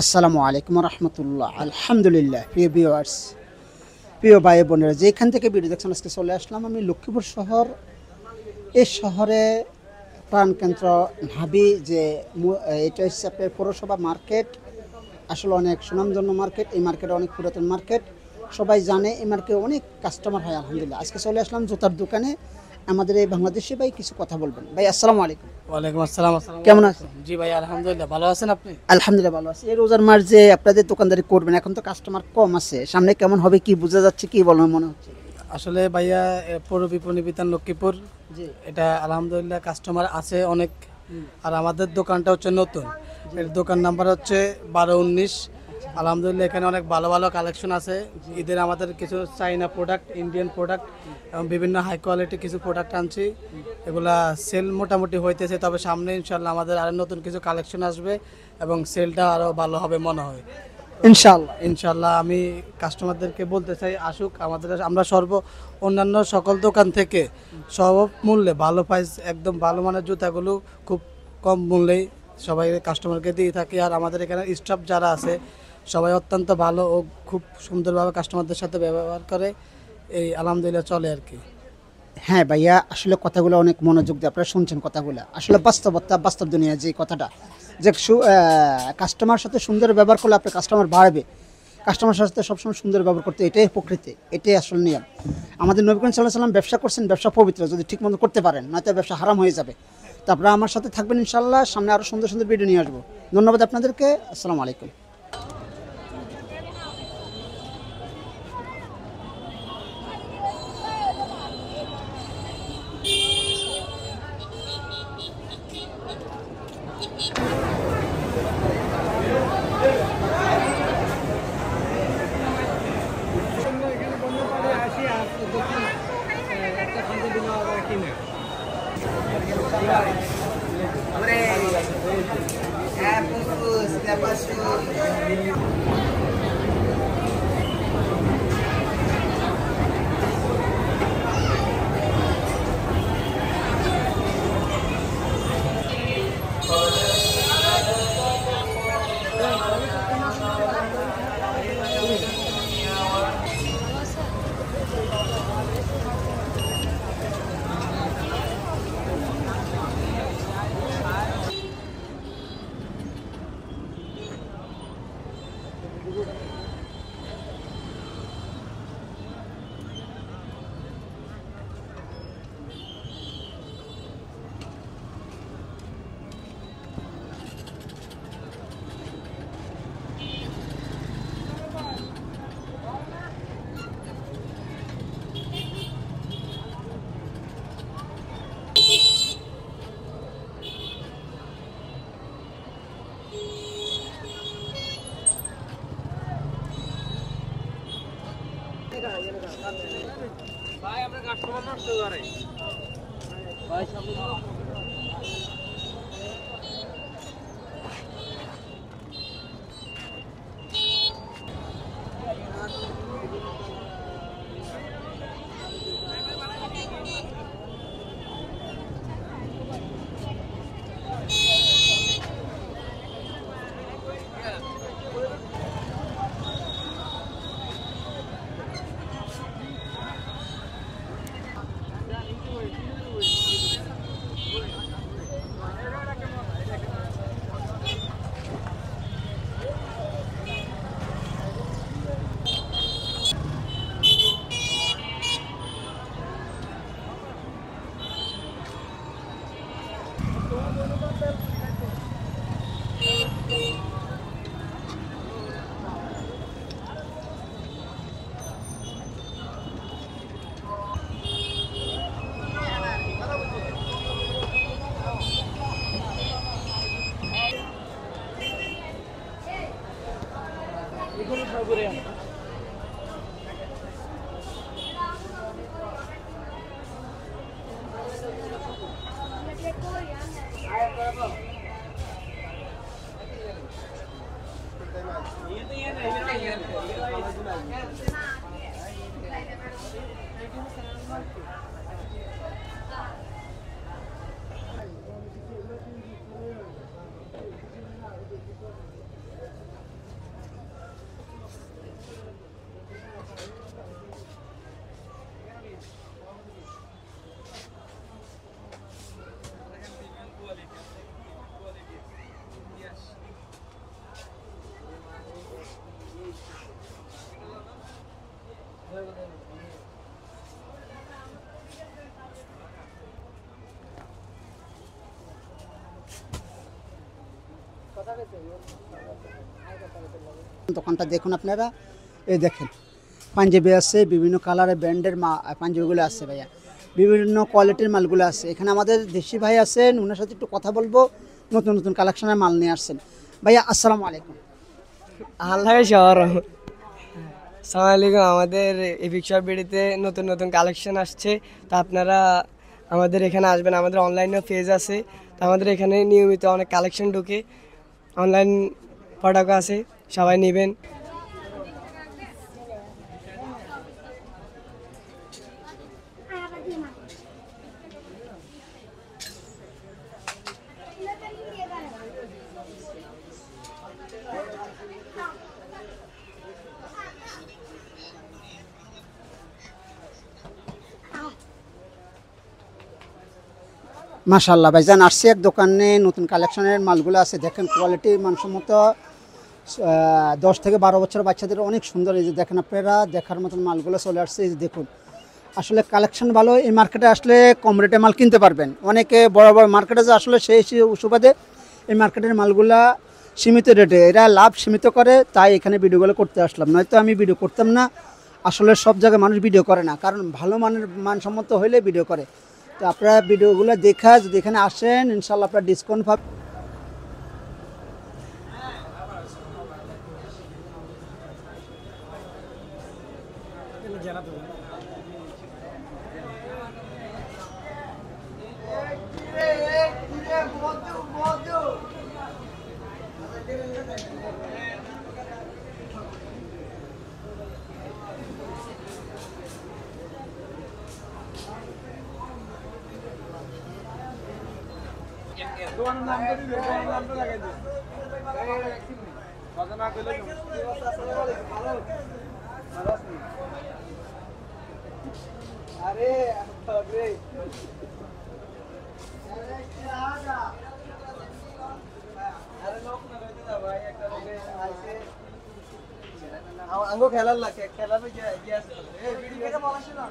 আসসালামু আলাইকুম রহমতুল্লাহ। আলহামদুলিল্লাহ। প্রিয় ভিউয়ার্স, প্রিয় ভাই বোনেরা, যেখান থেকে ভিডিও দেখছেন, আজকে চলে আসলাম আমি লক্ষ্মীপুর শহর। এই শহরে প্রাণকেন্দ্র ঢাবি যে এটা হচ্ছে আপনার পৌরসভা মার্কেট। আসলে অনেক সুনামধন্য মার্কেট। এই মার্কেটে অনেক পুরাতন মার্কেট, সবাই জানে। এই মার্কেটে অনেক কাস্টমার হয় আলহামদুলিল্লাহ। আজকে চলে আসলাম জুতার দোকানে। আমাদের এই বাংলাদেশি ভাই কিছু কথা বলবেন। ভাই আসসালামু আলাইকুম। ওয়ালাইকুম আসসালাম। কেমন আছেন? জি ভাই, আলহামদুলিল্লাহ ভালো আছেন আপনি? আলহামদুলিল্লাহ ভালো আছি। এই রোজার মাস যে আপনাদের দোকানদারি করবেন, এখন তো কাস্টমার কম আছে, সামনে কেমন হবে কি বোঝা যাচ্ছে, কি বলেন মনে হচ্ছে? আসলে ভাইয়া পৌর বিপণী বিতান লক্ষ্মীপুর, জি এটা আলহামদুলিল্লাহ কাস্টমার আছে অনেক। আর আমাদের দোকানটা হচ্ছে নতুন, এর দোকান নাম্বার হচ্ছে 12-19। আলহামদুলিল্লাহ এখানে অনেক ভালো ভালো কালেকশন আছে। ঈদের আমাদের কিছু চাইনা প্রোডাক্ট, ইন্ডিয়ান প্রোডাক্ট এবং বিভিন্ন হাই কোয়ালিটি কিছু প্রোডাক্ট আনছি। এগুলা সেল মোটামুটি হইতেছে, তবে সামনে ইনশাল্লাহ আমাদের আরও নতুন কিছু কালেকশন আসবে এবং সেলটা আরও ভালো হবে মনে হয় ইনশাআল্লাহ। ইনশাল্লাহ। আমি কাস্টমারদেরকে বলতে চাই আসুক আমাদের। আমরা অন্যান্য সকল দোকান থেকে সব মূল্যে ভালো প্রাইস, একদম ভালো মানের জুতাগুলো খুব কম মূল্যেই সবাই কাস্টমারকে দিয়ে থাকি। আর আমাদের এখানে স্টাফ যারা আছে সবাই অত্যন্ত ভালো ও খুব সুন্দরভাবে কাস্টমারদের সাথে ব্যবহার করে। এই আলহামদুলিল্লাহ চলে আর কি। হ্যাঁ ভাইয়া, আসলে কথাগুলো অনেক মনোযোগ দিয়ে আপনারা শুনছেন। কথাগুলো আসলে বাস্তবতা, বাস্তব দুনিয়া। যে কথাটা যে কাস্টমার সাথে সুন্দর ব্যবহার করলে আপনার কাস্টমার বাড়বে। কাস্টমার সাথে সবসময় সুন্দর ব্যবহার করতে, এটাই প্রকৃতি, এটাই আসলে নিয়ম। আমাদের নবী করিম সাল্লাল্লাহু আলাইহি ওয়াসাল্লাম ব্যবসা করছেন, ব্যবসা পবিত্র, যদি ঠিক মতো করতে পারেন, নয়তো ব্যবসা হারাম হয়ে যাবে। তো আপনারা আমার সাথে থাকবেন ইনশাআল্লাহ। সামনে আরও সুন্দর সুন্দর ভিডিও নিয়ে আসবো। ধন্যবাদ আপনাদেরকে। আসসালামু আলাইকুম। ভাই আমরা কাস্টমার নষ্ট করে ভাই সামনে দোকানটা দেখুন আপনারা, এই দেখেন পাঞ্জাবি আছে, বিভিন্ন কালারের ব্র্যান্ডের পাঞ্জাবিগুলো আছে ভাইয়া, বিভিন্ন কোয়ালিটির মালগুলো আছে। এখানে আমাদের দেশি ভাই আছেন, ওনার সাথে একটু কথা বলবো। নতুন নতুন কালেকশনের মাল নিয়ে আসছেন। ভাইয়া আসসালামু আলাইকুম। আল্লাহ শহর সালাম আলাইকুম। আমাদের এপিক শপ বিডিতে নতুন নতুন কালেকশন আসছে, তো আপনারা আমাদের এখানে আসবেন। আমাদের অনলাইনেও পেজ আছে, তো আমাদের এখানে নিয়মিত অনেক কালেকশন ঢুকে, অনলাইন প্রোডাক্ট আছে, সবাই নেবেন। মাশাআল্লাহ ভাইজান, আসছি এক দোকানে, নতুন কালেকশনের মালগুলো আছে। দেখেন কোয়ালিটি মানসম্মত, 10 থেকে 12 বছর বাচ্চাদের অনেক সুন্দর। এই যে দেখেন আপনারা, দেখার মতন মালগুলো চলে আসছে। এই যে দেখুন, আসলে কালেকশন ভালো। এই মার্কেটে আসলে কম রেটে মাল কিনতে পারবেন। অনেকে বড় বড় মার্কেটে যে আসলে সেই সুবাদে এই মার্কেটের মালগুলা সীমিত রেটে, এরা লাভ সীমিত করে, তাই এখানে ভিডিওগুলো করতে আসলাম, নয়তো আমি ভিডিও করতাম না। আসলে সব জায়গায় মানুষ ভিডিও করে না, কারণ ভালো মানসম্মত হইলে ভিডিও করে। তো আপনারা ভিডিওগুলো দেখা যদি এখানে আসেন, ইনশাল্লাহ আপনারা ডিসকাউন্ট পাবেন। আঙ্গো খেলার লাগে, খেলার ভিডিও বলাস না।